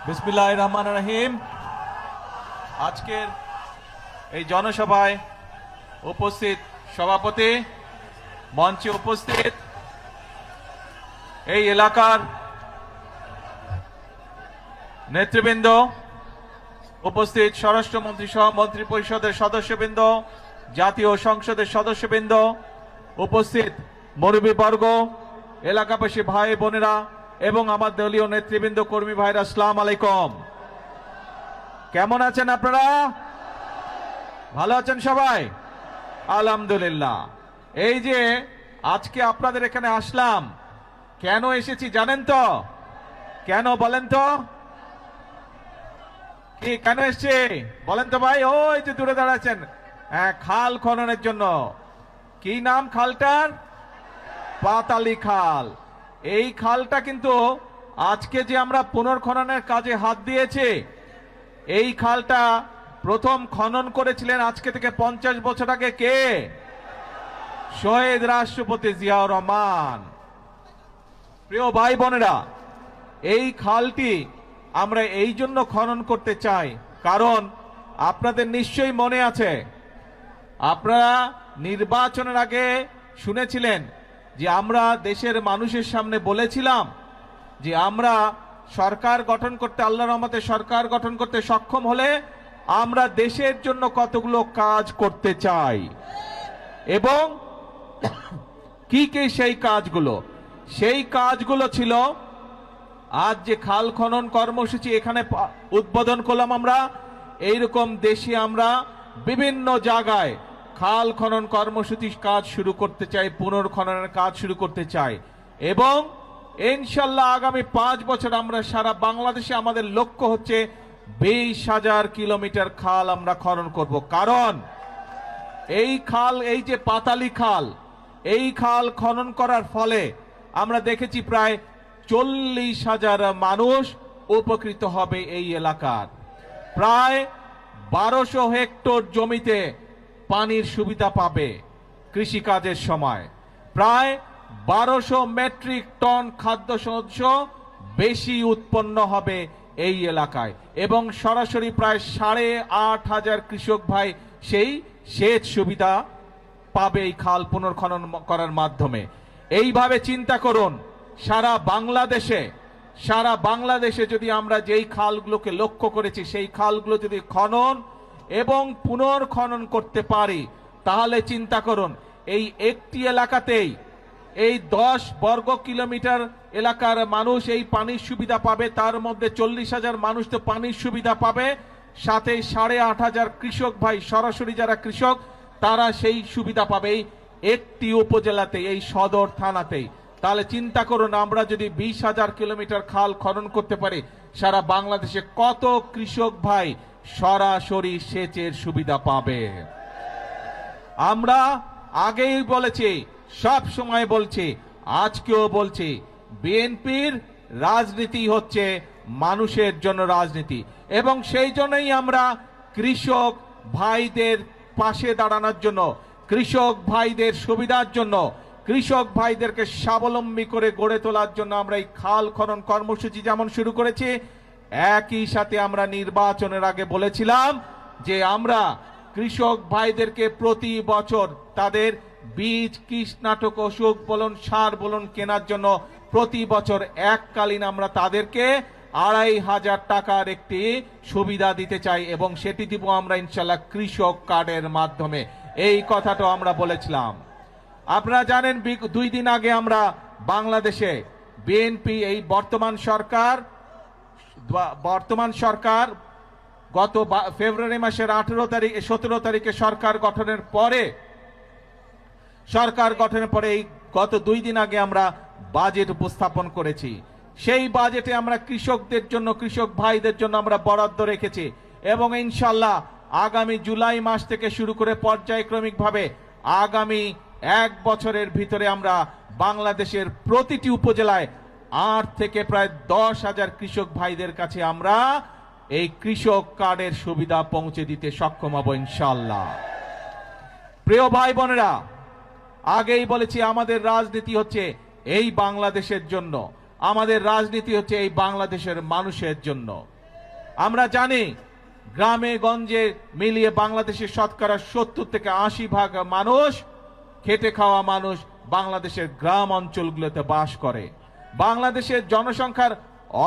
বিসমিল্লাহির রহমানির রহিম। আজকের এই জনসভায় উপস্থিত সভাপতি, মঞ্চে উপস্থিত এই এলাকার নেতৃবৃন্দ, উপস্থিত স্বরাষ্ট্রমন্ত্রী সহ মন্ত্রী পরিষদের সদস্যবৃন্দ, জাতীয় সংসদের সদস্যবৃন্দ, উপস্থিত মুরব্বীবর্গ, এলাকাবাসী ভাই বোনেরা এবং আমার দলীয় নেতৃবৃন্দ, কর্মী ভাইরা, আসসালামু আলাইকুম। কেমন আছেন আপনারা? ভালো আছেন সবাই? আলহামদুলিল্লাহ। এই যে আজকে আপনাদের এখানে আসলাম, কেন এসেছি জানেন তো? কেন বলেন তো? কি কেন এসছে বলেন তো ভাই? ওই যে দূরে দাঁড়াচ্ছেন, হ্যাঁ, খাল খননের জন্য। কি নাম খালটার? পাতালি খাল। এই খালটা কিন্তু আজকে যে আমরা পুনর্খননের কাজে হাত দিয়েছি, এই খালটা প্রথম খনন করেছিলেন আজকে থেকে 50 বছর আগে কে? শহীদ রাষ্ট্রপতি জিয়াউর রহমান। প্রিয় ভাই বোনেরা, এই খালটি আমরা এই জন্য খনন করতে চাই, কারণ আপনাদের নিশ্চয়ই মনে আছে, আপনারা নির্বাচনের আগে শুনেছিলেন যে আমরা দেশের মানুষের সামনে বলেছিলাম যে আমরা সরকার গঠন করতে, আল্লাহর রহমতে সরকার গঠন করতে সক্ষম হলে আমরা দেশের জন্য কতগুলো কাজ করতে চাই, এবং কি কি সেই কাজগুলো। সেই কাজগুলো ছিল আজ যে খাল খনন কর্মসূচি এখানে উদ্বোধন করলাম আমরা। এইরকম দেশে আমরা বিভিন্ন জায়গায় খাল খনন কর্মসূচির কাজ শুরু করতে চাই, পুনর্খননের কাজ শুরু করতে চাই, এবং ইনশাল্লাহ আগামী 5 বছর আমরা সারা বাংলাদেশে আমাদের লক্ষ্য হচ্ছে 20,000 কিলোমিটার খাল আমরা খনন করব। কারণ এই খাল, এই যে পাতালি খাল, এই খাল খনন করার ফলে আমরা দেখেছি প্রায় 40,000 মানুষ উপকৃত হবে এই এলাকার। প্রায় 1200 হেক্টর জমিতে পানির সুবিধা পাবে কৃষিকাজের সময়। প্রায় 1200 মেট্রিক টন খাদ্যশস্য বেশি উৎপন্ন হবে এই এলাকায়, এবং সরাসরি প্রায় 8,500 কৃষক ভাই সেই সেচ সুবিধা পাবে এই খাল পুনর্খনন করার মাধ্যমে। এইভাবে চিন্তা করুন, সারা বাংলাদেশে যদি আমরা যেই খালগুলোকে লক্ষ্য করেছি সেই খালগুলো যদি খনন এবং পুনর্খনন করতে পারি, তাহলে চিন্তা করুন এই একটি এলাকাতেই এই 10 বর্গ কিলোমিটার এলাকার মানুষ এই পানির সুবিধা পাবে। তার মধ্যে 40,000 মানুষ তো পানির সুবিধা পাবে, সাথে 8,500 কৃষক ভাই, সরাসরি যারা কৃষক, তারা সেই সুবিধা পাবে এই একটি উপজেলাতে, এই সদর থানাতেই। তাহলে চিন্তা করুন, আমরা যদি 20,000 কিলোমিটার খাল খনন করতে পারি, সারা বাংলাদেশে কত কৃষক ভাই সরাসরি সেচের সুবিধা পাবে। আমরা আগেই বলেছি, সব সময় বলছি, আজকেও বলছি, বিএনপির রাজনীতি হচ্ছে মানুষের জন্য রাজনীতি, এবং সেই জন্যই আমরা কৃষক ভাইদের পাশে দাঁড়ানোর জন্য, কৃষক ভাইদের সুবিধার জন্য, কৃষক ভাইদেরকে স্বাবলম্বী করে গড়ে তোলার জন্য আমরা এই খাল খনন কর্মসূচি যেমন শুরু করেছি, একই সাথে আমরা নির্বাচনের আগে বলেছিলাম যে আমরা কৃষক ভাইদেরকে প্রতি বছর তাদের বীজ, কীটনাশক, ওষুধ বলুন, সার বলুন কেনার জন্য প্রতি বছর এককালীন আমরা তাদেরকে 2,500 টাকার একটি সুবিধা দিতে চাই, এবং সেটি দিব আমরা ইনশাল্লাহ কৃষক কার্ডের মাধ্যমে। এই কথাটা আমরা বলেছিলাম। আপনারা জানেন 2 দিন আগে আমরা বাংলাদেশে বিএনপি, এই বর্তমান সরকার গত ফেব্রুয়ারি মাসের 17 তারিখে সরকার গঠনের পরে এই গত 2 দিন আগে আমরা বাজেট উপস্থাপন করেছি। সেই বাজেটে আমরা কৃষকদের জন্য, কৃষক ভাইদের জন্য আমরা বরাদ্দ রেখেছি, এবং ইনশাল্লাহ আগামী জুলাই মাস থেকে শুরু করে পর্যায়ক্রমিকভাবে আগামী 1 বছরের ভিতরে আমরা বাংলাদেশের প্রতিটি উপজেলায় 8 থেকে প্রায় 10,000 কৃষক ভাইদের কাছে আমরা এই কৃষক কার্ডের সুবিধা পৌঁছে দিতে সক্ষম হব ইনশাল্লাহ। প্রিয় ভাই বোনেরা, আগেই বলেছি আমাদের রাজনীতি হচ্ছে এই বাংলাদেশের জন্য, আমাদের রাজনীতি হচ্ছে এই বাংলাদেশের মানুষের জন্য। আমরা জানি গ্রামে গঞ্জে মিলিয়ে বাংলাদেশের শতকরা 70 থেকে 80% মানুষ খেটে খাওয়া মানুষ বাংলাদেশের গ্রাম অঞ্চলগুলোতে বাস করে। বাংলাদেশের জনসংখ্যার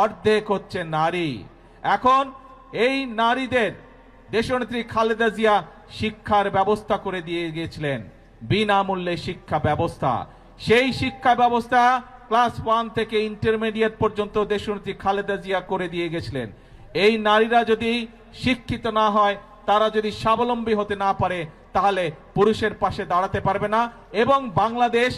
অর্ধেক হচ্ছে নারী। এখন এই নারীদের দেশনেত্রী খালেদা জিয়া শিক্ষার ব্যবস্থা করে দিয়ে গিয়েছিলেন, বিনামূল্যে শিক্ষা ব্যবস্থা। সেই শিক্ষা ব্যবস্থা ক্লাস 1 থেকে ইন্টারমিডিয়েট পর্যন্ত দেশনেত্রী খালেদা জিয়া করে দিয়ে গেছিলেন। এই নারীরা যদি শিক্ষিত না হয়, তারা যদি স্বাবলম্বী হতে না পারে, তাহলে পুরুষের পাশে দাঁড়াতে পারবে না এবং বাংলাদেশ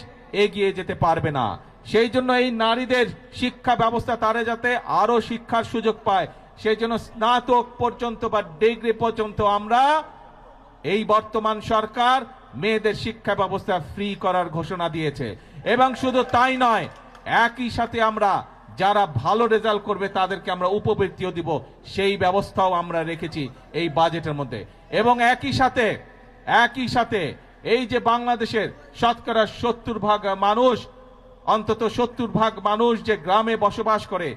এগিয়ে যেতে পারবে না। সেই জন্য এই নারীদের শিক্ষা ব্যবস্থা, তারা যাতে আরো শিক্ষার সুযোগ পায়, সেই জন্য স্নাতক পর্যন্ত বা ডিগ্রি পর্যন্ত আমরা এই বর্তমান সরকার মেয়েদের শিক্ষা ব্যবস্থা ফ্রি করার ঘোষণা দিয়েছে। এবং শুধু তাই নয়, একই সাথে আমরা যারা ভালো রেজাল্ট করবে তাদেরকে আমরা উপবৃত্তিও দিব, সেই ব্যবস্থাও আমরা রেখেছি এই বাজেটের মধ্যে। এবং একই সাথে এই যে বাংলাদেশের শতকরা 70% মানুষ, অন্তত 70% মানুষ যে গ্রামে বসবাস করে,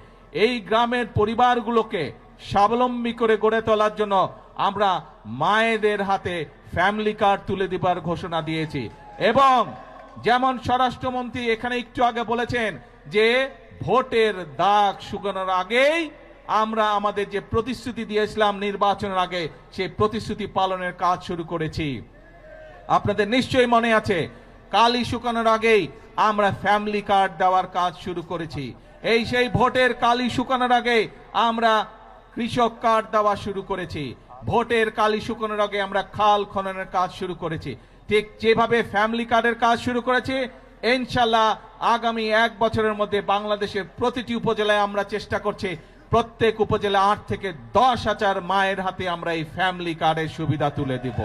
এই গ্রামের পরিবারগুলোকে স্বাবলম্বী করে গড়ে তোলার জন্য আমরা মায়েদের হাতে ফ্যামিলি কার্ড তুলে দেবার ঘোষণা দিয়েছি। এবং যেমন স্বরাষ্ট্রমন্ত্রী এখানে একটু আগে বলেছেন যে ভোটের দাগ শুকানোর আগেই আমরা আমাদের যে প্রতিশ্রুতি দিয়েছিলাম নির্বাচনের আগে, সেই প্রতিশ্রুতি পালনের কাজ শুরু করেছি। আপনাদের নিশ্চয়ই মনে আছে, কালি শুকানোর আগেই আমরা ফ্যামিলি কার্ড দেওয়ার কাজ শুরু করেছি। এই সেই ভোটের কালি শুকানোর আগে আমরা কৃষক কার্ড দেওয়া শুরু করেছি। ভোটের কালি শুকানোর আগে আমরা খাল খননের কাজ শুরু করেছি। ঠিক যেভাবে ফ্যামিলি কার্ডের কাজ শুরু করেছি, ইনশাল্লাহ আগামী 1 বছরের মধ্যে বাংলাদেশের প্রতিটি উপজেলায় আমরা চেষ্টা করছি প্রত্যেক উপজেলা 8 থেকে 10,000 মায়ের হাতে আমরা এই ফ্যামিলি কার্ডের সুবিধা তুলে দিব।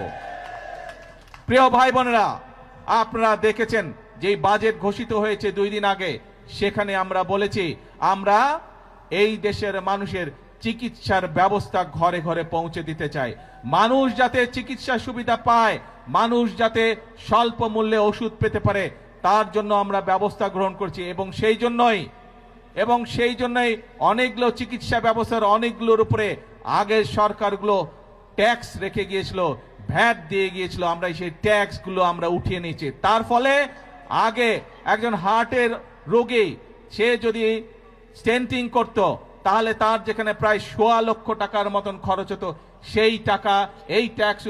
প্রিয় ভাই বোনেরা, আপনারা দেখেছেন যে বাজেট ঘোষিত হয়েছে 2 দিন আগে, সেখানে আমরা বলেছি আমরা এই দেশের মানুষের চিকিৎসার ব্যবস্থা ঘরে ঘরে পৌঁছে দিতে চাই। মানুষ যাতে চিকিৎসা সুবিধা পায়, মানুষ যাতে স্বল্প মূল্যে ওষুধ পেতে পারে, তার জন্য আমরা ব্যবস্থা গ্রহণ করছি। এবং সেই জন্যই অনেকগুলো চিকিৎসা ব্যবস্থার অনেকগুলোর উপরে আগের সরকারগুলো ট্যাক্স রেখে গিয়েছিল, ভ্যাট দিয়ে গিয়েছিল, আমরা সেই ট্যাক্স গুলো আমরা উঠিয়ে নিয়েছি। তার ফলে আগে একজন হার্টের রোগী সে যদি স্টেন্টিং করত, তাহলে তার যেখানে প্রায় 1.25 লক্ষ টাকার মতন খরচ হতো, সেই টাকা এই ট্যাক্স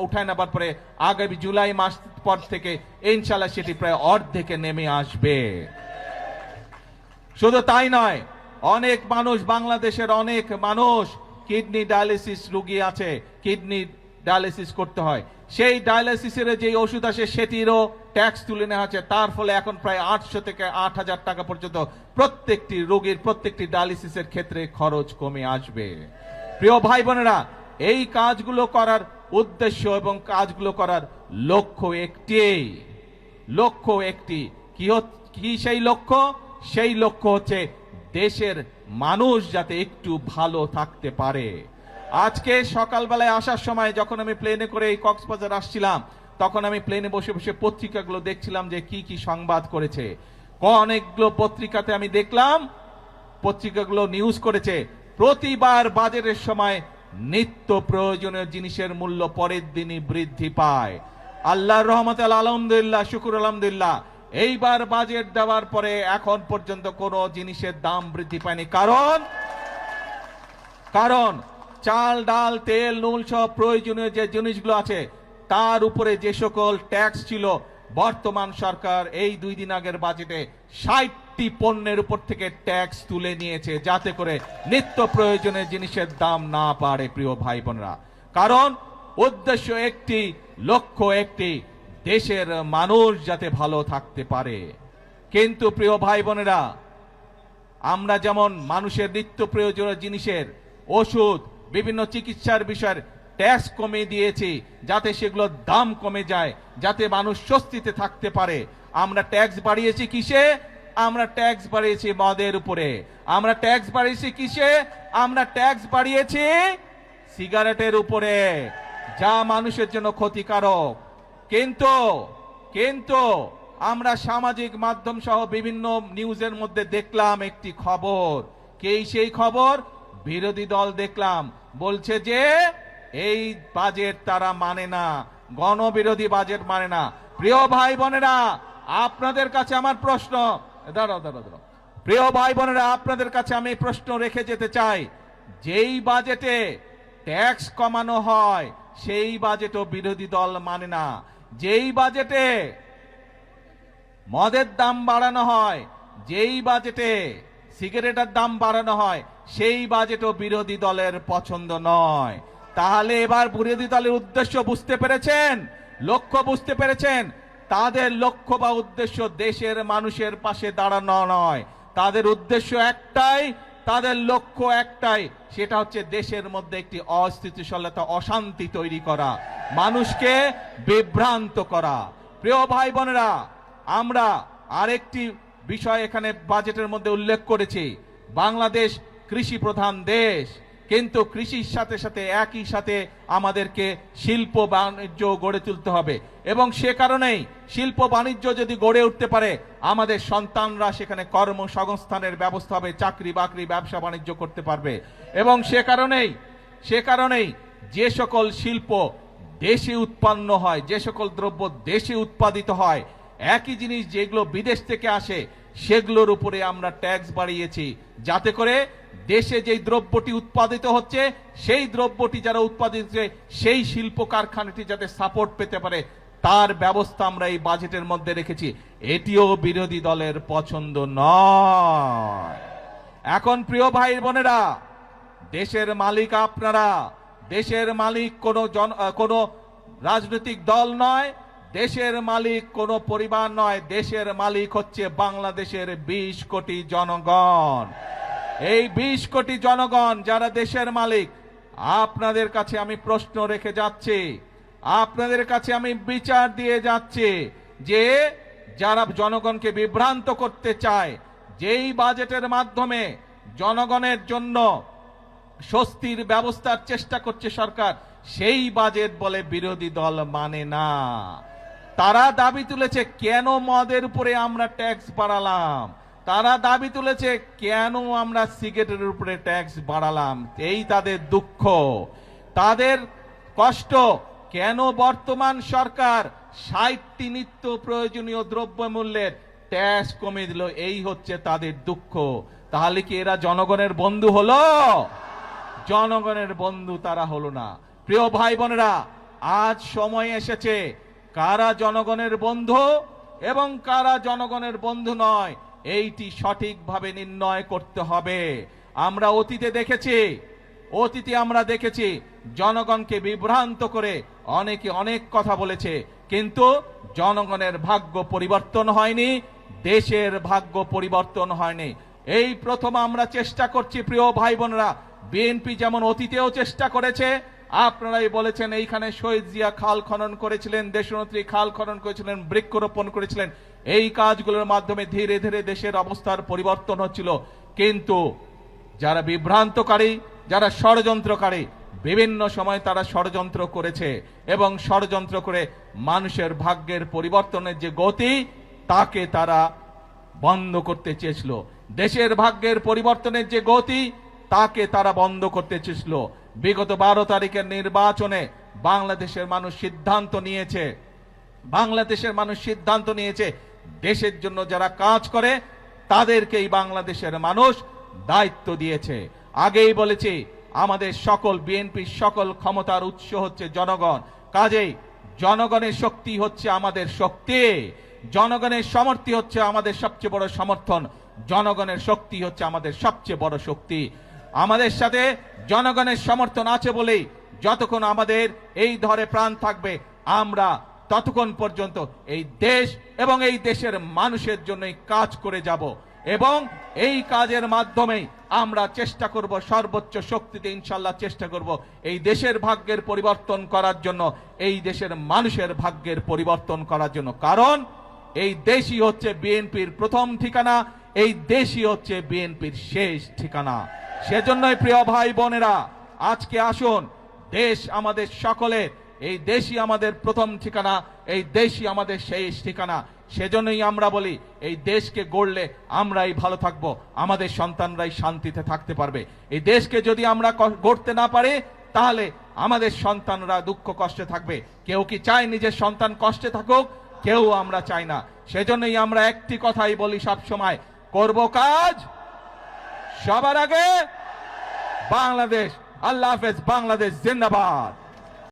উঠায় নেবার পরে আগামী জুলাই মাস পর থেকে ইনশাল্লাহ সেটি প্রায় অর্ধেকে নেমে আসবে। শুধু তাই নয়, অনেক মানুষ, বাংলাদেশের অনেক মানুষ কিডনি ডায়ালিসিস রোগী আছে, কিডনি ডায়ালিসিস করতে হয়, সেই ডায়ালিসিসের যে ওষুধ আসে সেটিরও ট্যাক্স তুলে নেওয়া হচ্ছে। তার ফলে এখন প্রায় 800 থেকে 8,000 টাকা পর্যন্ত প্রত্যেকটি রোগীর প্রত্যেকটি ডায়ালিসিসের ক্ষেত্রে খরচ কমে আসবে। প্রিয় ভাই বোনেরা, এই কাজগুলো করার উদ্দেশ্য এবং কাজগুলো করার লক্ষ্য একটি। কি সেই লক্ষ্য? সেই লক্ষ্য হচ্ছে দেশের মানুষ যাতে একটু ভালো থাকতে পারে। আজকে সকালবেলায় আসার সময় যখন আমি প্লেনে করে এই কক্সবাজার আসছিলাম, তখন আমি প্লেনে বসে বসে পত্রিকাগুলো দেখছিলাম যে কি কি সংবাদ করেছে। অনেকগুলো পত্রিকাতে আমি দেখলাম, পত্রিকাগুলো নিউজ করেছে প্রতিবার বাজারের সময় নিত্য প্রয়োজনীয় জিনিসের মূল্য পরের দিনই বৃদ্ধি পায়। আল্লাহর রহমতে আলহামদুলিল্লাহ, শুকুর আলহামদুলিল্লাহ, এইবার বাজেট দেওয়ার পরে এখন পর্যন্ত কোনো জিনিসের দাম বৃদ্ধি পায়নি। কারণ চাল, ডাল, তেল, নুন সব প্রয়োজনীয় যে জিনিসগুলো আছে তার উপরে যে সকল ট্যাক্স ছিল, বর্তমান সরকার এই 2 দিন আগের বাজেটে 60টি পণ্যের উপর থেকে ট্যাক্স তুলে নিয়েছে, যাতে করে নিত্য প্রয়োজনীয় জিনিসের দাম না বাড়ে। প্রিয় ভাই বোনেরা, কারণ উদ্দেশ্য একটি, লক্ষ্য একটি, দেশের মানুষ যাতে ভালো থাকতে পারে। কিন্তু প্রিয় ভাই বোনেরা, আমরা যেমন মানুষের নিত্য প্রয়োজনীয় জিনিসের, ওষুধ, বিভিন্ন চিকিৎসার বিষয়ের ট্যাক্স কমিয়ে দিয়েছি যাতে সেগুলোর দাম কমে যায়, যাতে মানুষ স্বস্তিতে থাকতে পারে। আমরা ট্যাক্স বাড়িয়েছি কিসে? আমরা ট্যাক্স বাড়িয়েছি মদের উপরে। আমরা ট্যাক্স বাড়িয়েছি কিসে? আমরা ট্যাক্স বাড়িয়েছি সিগারেটের উপরে, যা মানুষের জন্য ক্ষতিকারক। কিন্তু আমরা সামাজিক মাধ্যম সহ বিভিন্ন নিউজের মধ্যে দেখলাম একটি খবর। সেই খবর, বিরোধী দল দেখলাম বলছে যে এই বাজেট তারা মানে না, গণবিরোধী বাজেট মানে না। প্রিয় ভাই বোনেরা, আপনাদের কাছে আমার প্রশ্ন, দাঁড়াও দাঁড়াও দাঁড়াও, প্রিয় ভাই বোনেরা, আপনাদের কাছে আমি প্রশ্ন রেখে যেতে চাই, যেই বাজেটে ট্যাক্স কমানো হয় সেই বাজেটও বিরোধী দল মানে না। যেই বাজেটে মদের দাম বাড়ানো হয়, যেই বাজেটে সিগারেটের দাম বাড়ানো হয়, সেই বাজেটও বিরোধী দলের পছন্দ নয়। তাহলে এবার বিরোধী দলের উদ্দেশ্য বুঝতে পেরেছেন, লক্ষ্য বুঝতে পেরেছেন? তাদের লক্ষ্য বা উদ্দেশ্য দেশের মানুষের পাশে দাঁড়ানো নয়, তাদের উদ্দেশ্য একটাই, তাদের লক্ষ্য একটাই, সেটা হচ্ছে দেশের মধ্যে একটি অস্থিতিশীলতা, অশান্তি তৈরি করা, মানুষকে বিভ্রান্ত করা। প্রিয় ভাই বোনেরা, আমরা আরেকটি বিষয় এখানে বাজেটের মধ্যে উল্লেখ করেছি, বাংলাদেশ কৃষি প্রধান দেশ, কিন্তু কৃষির সাথে সাথে একই সাথে আমাদেরকে শিল্প বাণিজ্য গড়ে তুলতে হবে, এবং সে কারণেই শিল্প বাণিজ্য যদি গড়ে উঠতে পারে আমাদের সন্তানরা সেখানে কর্মসংস্থানের ব্যবস্থা হবে, চাকরি বাকরি ব্যবসা বাণিজ্য করতে পারবে। এবং সে কারণেই যে সকল শিল্প দেশে উৎপন্ন হয়, যে সকল দ্রব্য দেশে উৎপাদিত হয়, একই জিনিস যেগুলো বিদেশ থেকে আসে সেগুলোর উপরে আমরা ট্যাক্স বাড়িয়েছি, যাতে করে দেশে যেই দ্রব্যটি উৎপাদিত হচ্ছে সেই দ্রব্যটি যারা উৎপাদিত হচ্ছে সেই শিল্প কারখানাটি যাতে সাপোর্ট পেতে পারে তার ব্যবস্থা আমরা এই বাজেটের মধ্যে রেখেছি। এটিও বিরোধী দলের পছন্দ নয়। এখন প্রিয় ভাই বোনেরা, দেশের মালিক আপনারা, দেশের মালিক কোনো রাজনৈতিক দল নয়, দেশের মালিক কোনো পরিবার নয়, দেশের মালিক হচ্ছে বাংলাদেশের 20 কোটি জনগণ। এই 20 কোটি জনগণ যারা দেশের মালিক, আপনাদের কাছে আমি প্রশ্ন রেখে যাচ্ছি, আপনাদের কাছে আমি বিচার দিয়ে যাচ্ছি, যে যারা জনগণকে বিভ্রান্ত করতে চায়, যেই বাজেটের মাধ্যমে জনগণের জন্য স্বস্তির ব্যবস্থার চেষ্টা করছে সরকার, সেই বাজেট বলে বিরোধী দল মানে না। তারা দাবি তুলেছে কেন মদের উপরে আমরা ট্যাক্স বাড়ালাম, তারা দাবি তুলেছে কেন আমরা সিগারেটের উপরে ট্যাক্স বাড়ালাম, এই তাদের দুঃখ, তাদের কষ্ট। কেন বর্তমান সরকার 60টি নিত্য প্রয়োজনীয় দ্রব্যমূল্যের ট্যাক্স কমিয়ে দিল, এই হচ্ছে তাদের দুঃখ। তাহলে কি এরা জনগণের বন্ধু হলো? জনগণের বন্ধু তারা হলো না। প্রিয় ভাই বোনেরা, আজ সময় এসেছে কারা জনগণের বন্ধু এবং কারা জনগণের বন্ধু নয় এইটি সঠিকভাবে নির্ণয় করতে হবে। আমরা অতীতে দেখেছি জনগণকে বিভ্রান্ত করে অনেকে অনেক কথা বলেছে, কিন্তু জনগণের ভাগ্য পরিবর্তন হয়নি, দেশের ভাগ্য পরিবর্তন হয়নি। এই প্রথম আমরা চেষ্টা করছি প্রিয় ভাই বোনেরা, বিএনপি যেমন অতীতেও চেষ্টা করেছে, আপনারাই বলেছেন এইখানে শহীদ জিয়া খাল খনন করেছিলেন, দেশনেত্রী খাল খনন করেছিলেন, বৃক্ষরোপণ করেছিলেন, এই কাজগুলোর মাধ্যমে ধীরে ধীরে দেশের অবস্থার পরিবর্তন হচ্ছিল। কিন্তু যারা বিভ্রান্তকারী, যারা ষড়যন্ত্রকারী, বিভিন্ন সময় তারা ষড়যন্ত্র করেছে এবং ষড়যন্ত্র করে মানুষের ভাগ্যের পরিবর্তনের যে গতি তাকে তারা বন্ধ করতে চেয়েছিল, দেশের ভাগ্যের পরিবর্তনের যে গতি তাকে তারা বন্ধ করতে চেয়েছিল। বিগত 12 তারিখের নির্বাচনে বাংলাদেশের মানুষ সিদ্ধান্ত নিয়েছে দেশের জন্য যারা কাজ করে তাদেরকেই বাংলাদেশের মানুষ দায়িত্ব দিয়েছে। আগেই বলেছি আমাদের সকল বিএনপির সকল ক্ষমতার উৎস হচ্ছে জনগণ, কাজেই জনগণের শক্তি হচ্ছে আমাদের শক্তি, জনগণের সমর্থি হচ্ছে আমাদের সবচেয়ে বড় সমর্থন, জনগণের শক্তি হচ্ছে আমাদের সবচেয়ে বড় শক্তি। আমাদের সাথে জনগণের সমর্থন আছে বলেই যতক্ষণ আমাদের এই ধরে প্রাণ থাকবে আমরা ততক্ষণ পর্যন্ত এই দেশ এবং এই দেশের মানুষের জন্যই কাজ করে যাব, এবং এই কাজের মাধ্যমেই আমরা চেষ্টা করব সর্বোচ্চ শক্তিতে ইনশাআল্লাহ চেষ্টা করব এই দেশের ভাগ্যের পরিবর্তন করার জন্য, এই দেশের মানুষের ভাগ্যের পরিবর্তন করার জন্য। কারণ এই দেশই হচ্ছে বিএনপির প্রথম ঠিকানা, এই দেশই হচ্ছে বিএনপির শেষ ঠিকানা। সেজন্যই প্রিয় ভাই বোনেরা, আজকে আসুন, দেশ আমাদের সকলের, এই দেশই আমাদের প্রথম ঠিকানা, এই দেশই আমাদের শেষ ঠিকানা। সেজন্যই আমরা বলি এই দেশকে গড়লে আমরাই ভালো থাকবো, আমাদের সন্তানরাই শান্তিতে থাকতে পারবে। এই দেশকে যদি আমরা গড়তে না পারি তাহলে আমাদের সন্তানরা দুঃখ কষ্টে থাকবে। কেউ কি চায় নিজের সন্তান কষ্টে থাকুক? কেউ আমরা চাই না। সেজন্যই আমরা একটি কথাই বলি সব সময়, করব কাজ সবার আগে বাংলাদেশ। আল্লাহ হাফেজ। বাংলাদেশ জিন্দাবাদ।